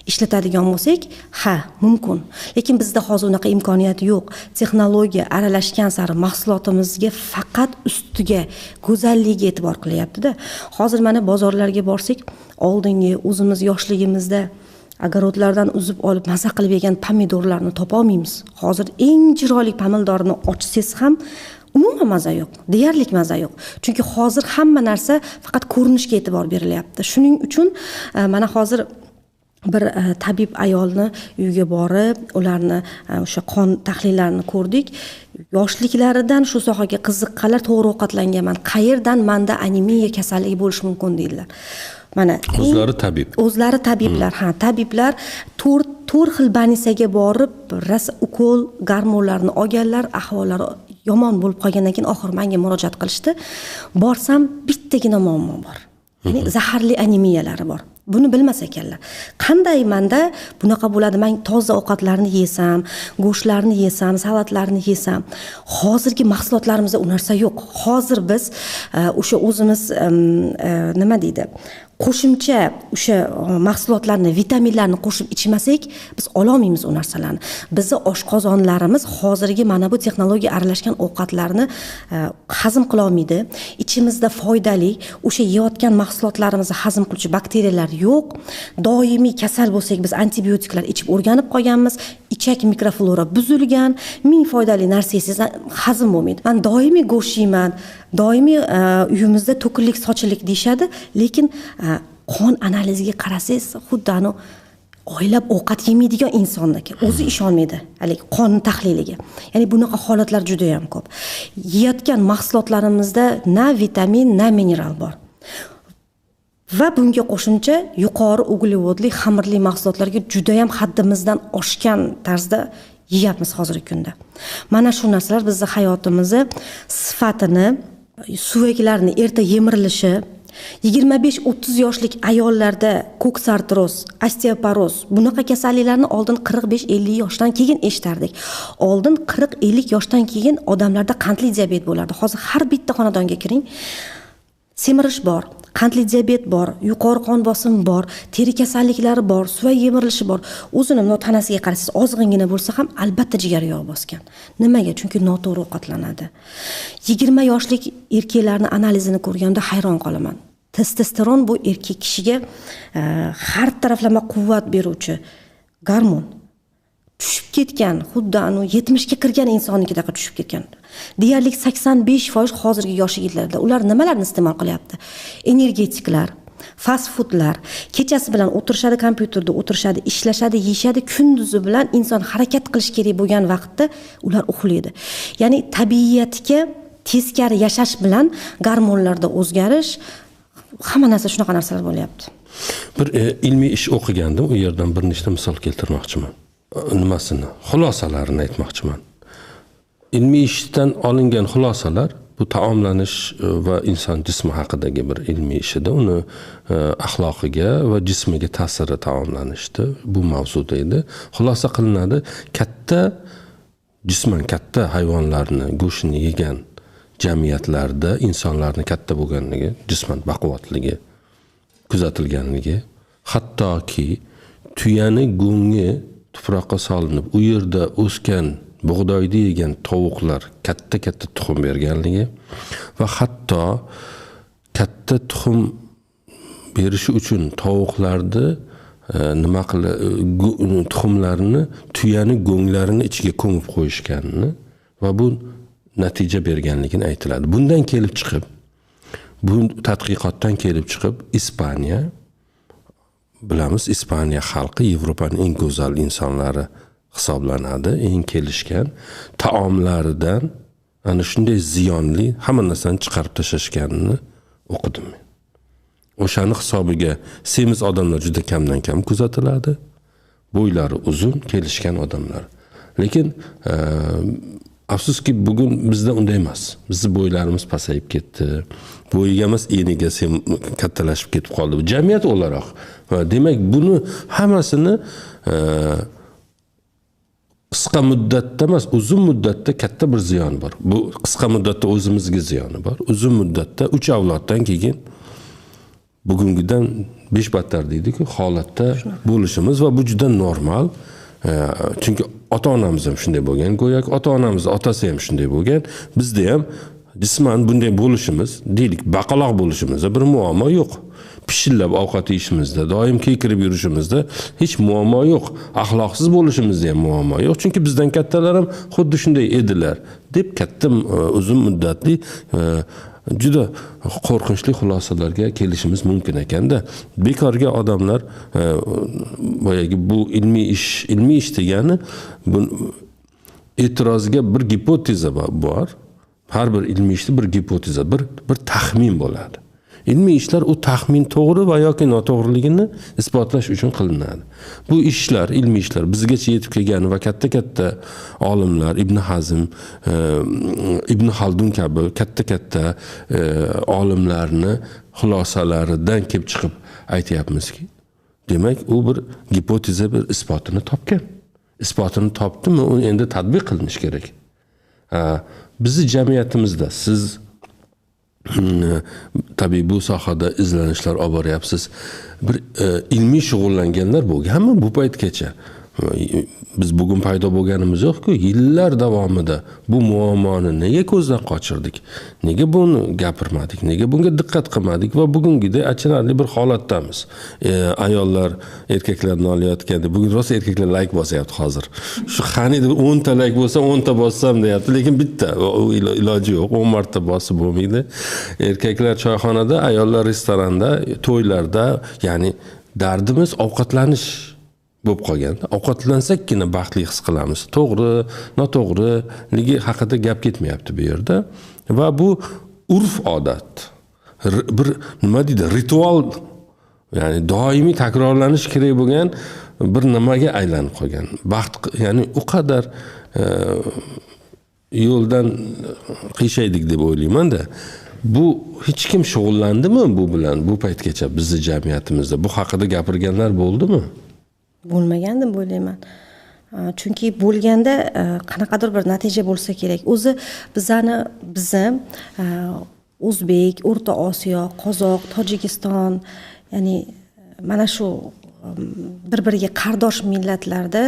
B: ishlatadigan bo'lsak, ha, mumkin. Lekin bizda hozir unaqa imkoniyat yo'q. Texnologiya aralashgan sari mahsulotimizga faqat ustiga, go'zalligiga e'tibor qilyapti-da. Hozir mana bozorlarga borsak, oldingi o'zimiz yoshligimizda agarodlardan uzib olib maza qilib yegan pomidorlarni topa olmaymiz. Hozir eng chiroyli pomidorni ochsangiz ham umuman maza yo'q, deyarli maza yo'q. Chunki hozir hamma narsa faqat ko'rinishga e'tibor berilyapti. Shuning uchun mana hozir bir tabib ayolni uyiga borib, ularni o'sha qon tahlillarini ko'rdik. Yoshliklaridan shu sohaga qiziqqanlar, to'g'ri ovqatlanganman. Qayerdan menda anemiya kasalligi bo'lishi mumkin deydilar. Mana
A: o'zlari tabib.
B: O'zlari tabiblar, tabiblar 4 xil banisaga borib, rosa ukol gormonlarni olganlar, ahvollari yomon bo'lib qolgandan keyin oxir menga murojaat qilishdi. Borsam bittagina muammo bor. Ya'ni zaharli anemiyalari bor. Buni bilmas ekanlar. Qanday menda bunaqa bo'ladi? Men toza ovqatlarni yesam, go'shtlarni yesam, salatlarni yesam, hozirgi mahsulotlarimizda u narsa yo'q. Hozir biz o'sha o'zimiz nima deydi? Qo'shimcha o'sha mahsulotlarni, vitaminlarni qo'shib ichmasak, biz ola olmaymiz u narsalarni. Bizning oshqozonlarimiz hozirgi mana bu texnologiya aralashgan ovqatlarni hazm qila olmaydi. Ichimizda foydali o'sha yeyotgan mahsulotlarimizni hazm qiluvchi bakteriyalar yo'q. Doimiy kasal bo'lsak, biz antibiotiklar ichib o'rganib qolganmiz. Ichak mikroflora buzilgan, ming foydali narsa yesangiz hazm bo'lmaydi. Men doimiy go'sht yeyman, doimiy uyimizda to'kinlik, sochilik deyshadi, lekin qon analiziga qarasangiz, xuddi oylab ovqat yemaydigan insonniki o'zi ishonmaydi hali qon tahliliga. Ya'ni bunaqa holatlar juda ham ko'p. Yeyotgan mahsulotlarimizda na vitamin, na mineral bor. Va bunga qo'shimcha yuqori uglevodli, xamirli mahsulotlarga juda ham haddimizdan oshgan tarzda yeyapmiz hozirgi kunda. Mana shu narsalar bizning hayotimizni sifatini, suvaklarni erta yemirilishi, 25-30 yoshlik ayollarda ko'ks artroz, osteoporoz, bunaqa kasalliklarni oldin 45-50 yoshdan keyin eshitardik. Oldin 40-50 yoshdan keyin odamlarda qandli diabet bo'lardi. Hozir har bitta xonadonga kiring, semirish bor, qandli diabet bor, yuqori qon bosimi bor, teri kasalliklari bor, suyak yemirilishi bor. O'zini tanasiga qarasangiz, ozg'ingina bo'lsa ham albatta jigar yog'i bosgan. Nimaga? Chunki noto'g'ri ovqatlanadi. 20 yoshlik erkaklarning analizini ko'rganda hayron qolaman. Testosteron bu erkak kishiga har taraflama quvvat beruvchi gormon. Tushib ketgan, xuddi 70 ga kirgan insonnikidaqa tushib ketgan. Deyarli 85% hozirgi yosh yigitlarda ular nimalarni iste'mol qilyapti? Energetiklar, fast foodlar, kechasi bilan o'tirishadi, kompyuterda o'tirishadi, ishlashadi, yeyishadi, kunduzi bilan inson harakat qilish kerak bo'lgan vaqtda ular uxlaydi. Ya'ni tabiatga teskari yashash bilan gormonlarda o'zgarish, hamma narsa shunaqa narsalar bo'lyapti.
A: Bir ilmiy ish o'qigandim, u yerdan bir nechta misol keltirmoqchiman. Nimasini, xulosalarini aytmoqchiman. Ilmiy ishdan olingan xulosalar bu taomlanish va inson jismi haqidagi bir ilmiy ishida, uni axloqiga va jismiga ta'siri taomlanishdi. Bu mavzuda edi. Xulosa qilinadi, jisman katta hayvonlarni go'shtini yegan jamiyatlarda insonlarni katta bo'lganligi, jisman baquvvatligi kuzatilganligi, hattoki tuyani go'ngi tuproqqa solinib, u yerda o'sgan bug'doyda yegan tovuqlar katta tuxum berganligi va hatto katta tuxum berishi uchun tovuqlarni tuxumlarini tuyani go'nglarini ichiga ko'mib qo'yishganini va bu natija berganligini aytiladi. Bundan kelib chiqib, bu tadqiqotdan kelib chiqib, Ispaniya, bilamiz, Ispaniya xalqi Yevropaning eng go'zal insonlari hisoblanadi, eng kelishgan taomlaridan ana shunday ziyonli hamma narsani chiqarib tashlashganini o'qidim men. O'shani hisobiga semiz odamlar juda kamdan kam kuzatiladi. Bo'ylari uzun, kelishgan odamlar. Lekin afsuski bugun bizda unday emas. Bizning bo'ylarimiz pasayib ketdi. Bo'yiga emas, eniga kattalashib ketib qoldi. Jamiyat o'laroq. Demak, buni hammasini qisqa muddatda emas, uzun muddatda katta bir ziyon bor. Bu qisqa muddatda o'zimizga ziyoni bor. Uzun muddatda 3 avloddan keyin bugungidan 5 battar deydi-ku holatda bo'lishimiz va bu juda normal. Chunki ota-onamiz ham shunday bo'lgan, go'yoki ota-onamiz otasi ham shunday bo'lgan. Bizda ham jisman bunday bo'lishimiz, deylik, baqaloq bo'lishimizda bir muammo yo'q. Pishillab ovqat yeyishimizda, doim kekirib yurishimizda hech muammo yo'q. Axloqsiz bo'lishimizda ham muammo yo'q. Chunki bizdan kattalar ham xuddi shunday edilar deb katta uzun muddatli juda qo'rqinchli xulosalarga kelishimiz mumkin ekanda. Bekorga odamlar boyagi bu ilmiy ish degani bu e'tirozga bir gipoteza bor. Har bir ilmiy ishda bir gipoteza, bir taxmin bo'ladi. Ilmiy ishlar u taxmin to'g'ri va yoki noto'g'riligini isbotlash uchun qilinadi. Bu ishlar, ilmiy ishlar bizgacha yetib kelgan va katta olimlar, Ibn Hazm, Ibn Haldun kabi katta olimlarni xulosalaridan kelib chiqib aytayapmizki, demak u bir gipoteza, bir isbotini topgan. Isbotini topdimi, uni endi tatbiq qilinish kerak. Bizi jamiyatimizda siz tabii bu sohada izlanishlar olib boryapsiz. Bir ilmiy shug'ullanganlar bo'lganmi bu paytgacha? Biz bugun paydo bo'lganimiz yo'q-ku, yillar davomida bu muammoni nega ko'zdan qochirdik? Nega buni gapirmadik? Nega bunga diqqat qilmadik va bugungidek achinarli bir holatdamiz. Ayollar erkaklarni olayotganda, bugun rosa erkaklar like bosyapti hozir. Shu qaniydi 10 ta like bo'lsa 10 ta bossam deyapti, lekin bitta iloji yo'q. 10 marta bosib bo'lmaydi. Erkaklar choyxonada, ayollar restoranda, to'ylarda, ya'ni dardimiz ovqatlanish bo'lib qolgan. Ovqatlansakkina baxtli his qilamiz. To'g'ri, noto'g'riligi haqida gap ketmayapti bu yerda. Va bu urf odat. Bir nima deydi, ritual, ya'ni doimiy takrorlanish kerak bo'lgan bir nimaga aylanib qolgan. Baxt, ya'ni u qadar yo'ldan qiyshaydik deb o'ylayman-da. Bu hech kim shug'ullandimi bu bilan bu paytgacha bizning jamiyatimizda? Bu haqida gapirganlar bo'ldimi?
B: Bo'lmagan deb o'ylayman. Chunki bo'lganda qanaqadir bir natija bo'lsa kerak. O'zi bizni O'zbek, O'rta Osiyo, Qozoq, Tojikiston, ya'ni mana shu bir-biriga qardosh millatlarda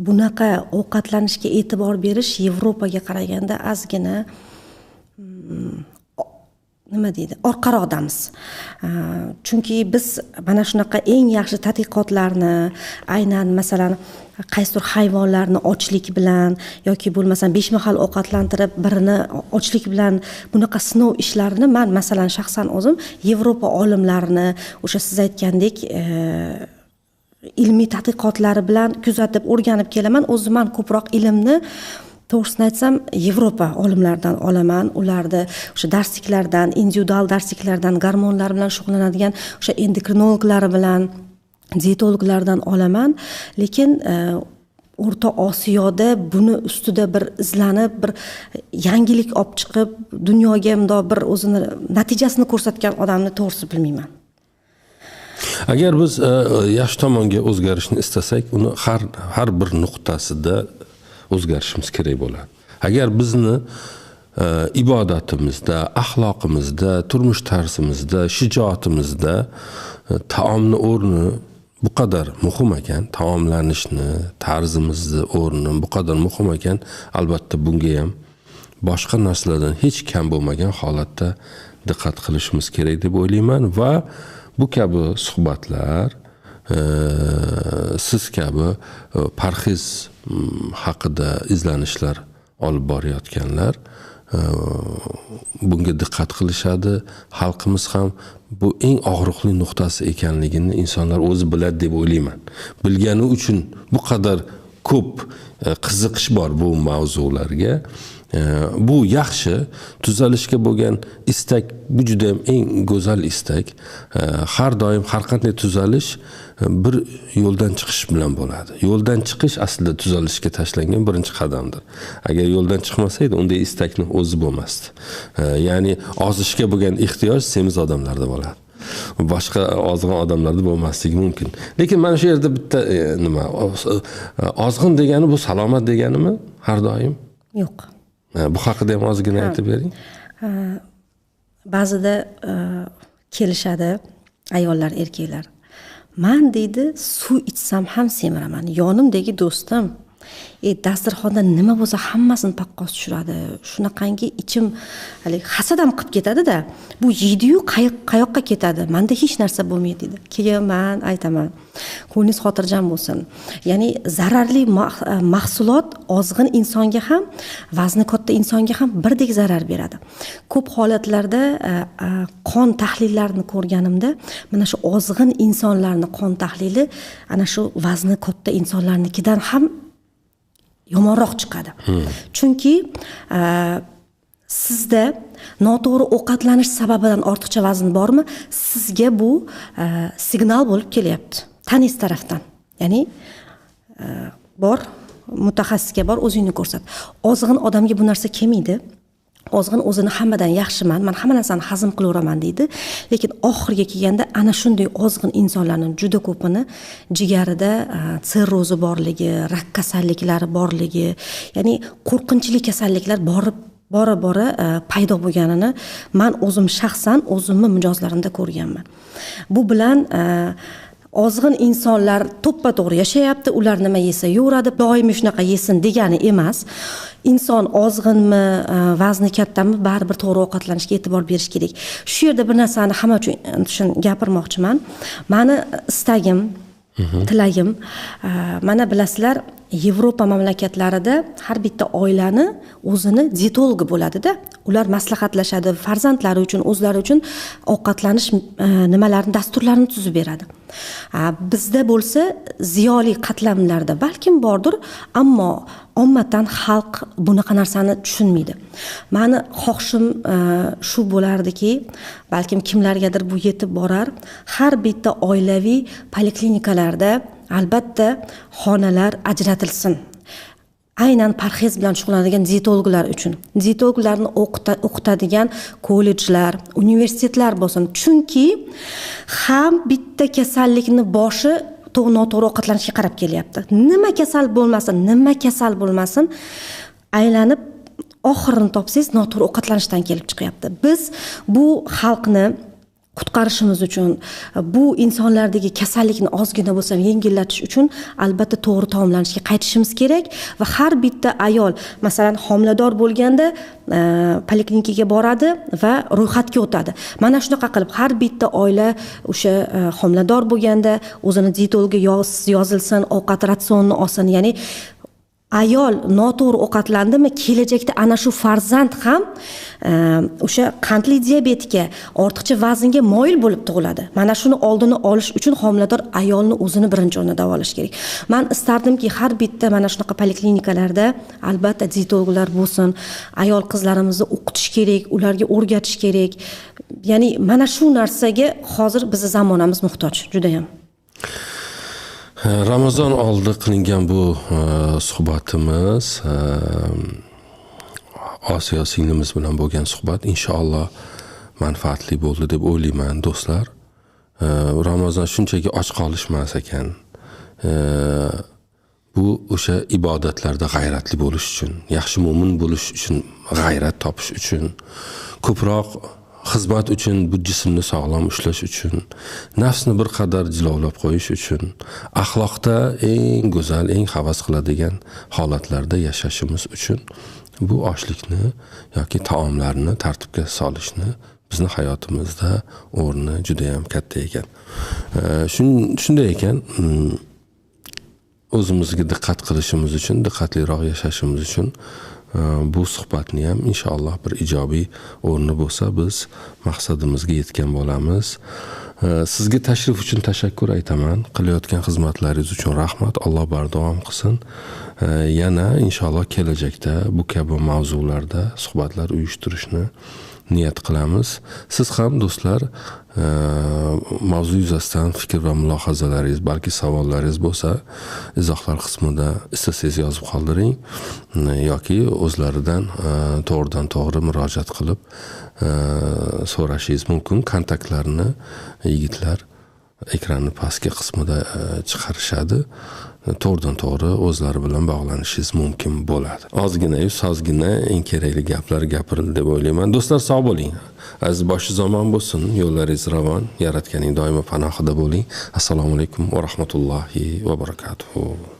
B: bunaqa ovqatlanishga e'tibor berish Yevropaga qaraganda ozgina nima deydi, orqaroqdamiz. Chunki biz mana shunaqa eng yaxshi tadqiqotlarni, aynan masalan qaysidir hayvonlarni ochlik bilan yoki bo'lmasam 5 mahal ovqatlantirib birini ochlik bilan bunaqa sinov ishlarini men masalan shaxsan o'zim Yevropa olimlarini o'sha siz aytgandek ilmiy tadqiqotlari bilan kuzatib o'rganib kelaman. O'zim men ko'proq ilmni to'g'risini aytsam Yevropa olimlaridan olaman. Ularda o'sha darsliklardan, individual darsliklardan, gormonlar bilan shug'ullanadigan o'sha endokrinologlari bilan, dietologlardan olaman. Lekin O'rta Osiyoda buni ustida bir izlanib, bir yangilik olib chiqib, dunyoga bundoq bir o'zini natijasini ko'rsatgan odamni to'g'risi bilmayman.
A: Agar biz yaxshi tomonga o'zgarishni istasak, uni har bir nuqtasida o'zgarishimiz kerak bo'ladi. Agar bizni ibodatimizda, axloqimizda, turmush tarzimizda, shijoatimizda taomni o'rni bu qadar muhim ekan, taomlanishni, tarzimizni o'rni bu qadar muhim ekan, albatta bunga ham boshqa narsalardan hech kam bo'lmagan holatda diqqat qilishimiz kerak deb o'ylayman va bu kabi suhbatlar siz kabi parhez haqida izlanishlar olib borayotganlar bunga diqqat qilishadi. Xalqimiz ham bu eng og'riqli nuqtasi ekanligini insonlar o'zi biladi deb o'ylayman. Bilgani uchun bu qadar ko'p qiziqish bor bu mavzularga. Bu yaxshi, tuzalishga bo'lgan istak bu juda ham eng go'zal istak. Har doim har qanday tuzalish bir yo'ldan chiqish bilan bo'ladi. Yo'ldan chiqish aslida tuzalishga tashlangan birinchi qadamdir. Agar yo'ldan chiqmasa edi, unday istakni o'zi bo'lmasdi. Ya'ni ozishga bo'lgan ehtiyoj semiz odamlarda bo'ladi. Boshqa ozg'in odamlarda bo'lmasligi mumkin. Lekin mana shu yerda bitta nima, ozg'in degani bu salomat deganimi har doim?
B: Yo'q.
A: Bu haqida ham ozgina aytib bering.
B: Ba'zida kelishadi ayollar, erkaklar. Men deydi, suv ichsam ham semiraman. Yonimdagi do'stim dasturxonda nima bo'lsa hammasini paqqos tushiradi. Shunaqangi ichim hali hasad ham qilib ketadi-da. Bu yeydi-yu qayoqqa ketadi? Menda hech narsa bo'lmaydi dedi. Keyin men aytaman, ko'nglingiz xotirjam bo'lsin. Ya'ni zararli mahsulot ozg'in insonga ham, vazni katta insonga ham birdek zarar beradi. Ko'p holatlarda qon tahlillarini ko'rganimda, mana shu ozg'in insonlarning qon tahlili ana shu vazni katta insonlarnikidan ham yomonroq chiqadi. Chunki sizda noto'g'ri ovqatlanish sababidan ortiqcha vazn bormi, sizga bu signal bo'lib kelyapti taningiz tarafdan. Ya'ni bor, mutaxassisga bor, o'zingni ko'rsat. Ozg'in odamga bu narsa kelmaydi. Ozg'in o'zini hammadan yaxshiman, men hamma narsani hazm qilaveraman deydi, lekin oxiriga kelganda ana shunday ozg'in insonlarning juda ko'pini jigarida sirrozi borligi, rak kasalliklari borligi, ya'ni qo'rqinchli kasalliklar bora paydo bo'lganini men o'zim shaxsan o'zimni mijozlarimda ko'rganman. Bu bilan ozg'in insonlar to'ppa-to'g'ri yashayapti, ular nima yesa yeyveradi, doimiy shunaqa yesin degani emas. Inson ozg'inmi, vazni kattami, baribir to'g'ri ovqatlanishga e'tibor berish kerak. Shu yerda bir narsani hamma uchun gapirmoqchiman. Meni istagim, tilagim, mana bilasizlar, Yevropa mamlakatlarida har bitta oilani o'zini dietologi bo'ladi-da. Ular maslahatlashadi, farzandlari uchun, o'zlari uchun ovqatlanish nimalarini, dasturlarini tuzib beradi. Bizda bo'lsa ziyoli qatlamlarda balkim bordir, ammo ommadan xalq bunaqa narsani tushunmaydi. Meni xohishim shu bo'lardiki, balkim kimlargadir bu yetib borar, har bitta oilaviy poliklinikalarda albatta xonalar ajratilsin. Aynan parhez bilan shug'ullanadigan dietologlar uchun. Dietologlarni o'qitadigan kollejlar, universitetlar bo'lsin. Chunki ham bitta kasallikni boshi noto'g'ri ovqatlanishga qarab kelyapti. Nima kasal bo'lmasin, aylanib oxirini topsangiz noto'g'ri ovqatlanishdan kelib chiqyapti. Biz bu xalqni qutqarishimiz uchun, bu insonlardagi kasallikni ozgina bo'lsa yengillatish uchun albatta to'g'ri taomlanishga qaytishimiz kerak va har bitta ayol, masalan, homilador bo'lganda poliklinikaga boradi va ro'yxatga o'tadi. Mana shunaqa qilib har bitta oila o'sha homilador bo'lganda o'zini dietologga yozilsin, ovqat ratsionini olsin. Ya'ni ayol noto'g'ri ovqatlandimi, kelajakda ana shu farzand ham o'sha qandli diabetga, ortiqcha vaznga moyil bo'lib tug'iladi. Mana shuni oldini olish uchun homilador ayolni o'zini birinchi o'rinda davolash kerak. Men istardimki, har bitta mana shunaqa poliklinikalarda albatta dietologlar bo'lsin, ayol qizlarimizni o'qitish kerak, ularga o'rgatish kerak. Ya'ni mana shu narsaga hozir bizning zamonamiz muhtoj, juda ham.
A: Ramazon oldi qilingan bu suhbatimiz Osiyo singlimiz bilan bo'lgan suhbat inshaalloh manfaatli bo'ldi deb o'ylayman, do'stlar. Ramazon shunchaki och qolish emas ekan. Bu o'sha ibodatlarda g'ayratli bo'lish uchun, yaxshi mo'min bo'lish uchun, g'ayrat topish uchun, ko'proq xizmat uchun, bu jismni sog'lom ushlash uchun, nafsni bir qadar jilovlab qo'yish uchun, axloqda eng go'zal, eng havas qiladigan holatlarda yashashimiz uchun bu oshlikni yoki taomlarni tartibga solishni bizni hayotimizda o'rni juda ham katta ekan. Shunday ekan, o'zimizga diqqat qilishimiz uchun, diqqatliroq yashashimiz uchun bu suhbatni ham inshaalloh bir ijobiy o'rni bo'lsa, biz maqsadimizga yetgan bo'lamiz. Sizga tashrif uchun tashakkur aytaman. Qilayotgan xizmatlaringiz uchun rahmat. Alloh bardavom qilsin. Yana inshaalloh kelajakda bu kabi mavzularda suhbatlar uyushtirishni niyat qilamiz. Siz ham do'stlar mavzu yuzasidan fikr va mulohazalaringiz, balki savollaringiz bo'lsa, izohlar qismida istasangiz yozib qoldiring yoki o'zlaridan to'g'ridan to'g'ri murojaat qilib so'rashingiz mumkin. Kontaktlarni yigitlar ekranning pastki qismida chiqarishadi. to'g'ridan to'g'ri o'zlari bilan bog'lanishingiz mumkin bo'ladi. Ozgina-yu sozgina eng kerakli gaplar gapirildi deb o'ylayman. Do'stlar, sog' bo'ling. Aziz boshi zamon bo'lsin, yo'llaringiz ravon, yaratganing doimo panohida bo'ling. Assalomu alaykum va rahmatullohi va barakatuh.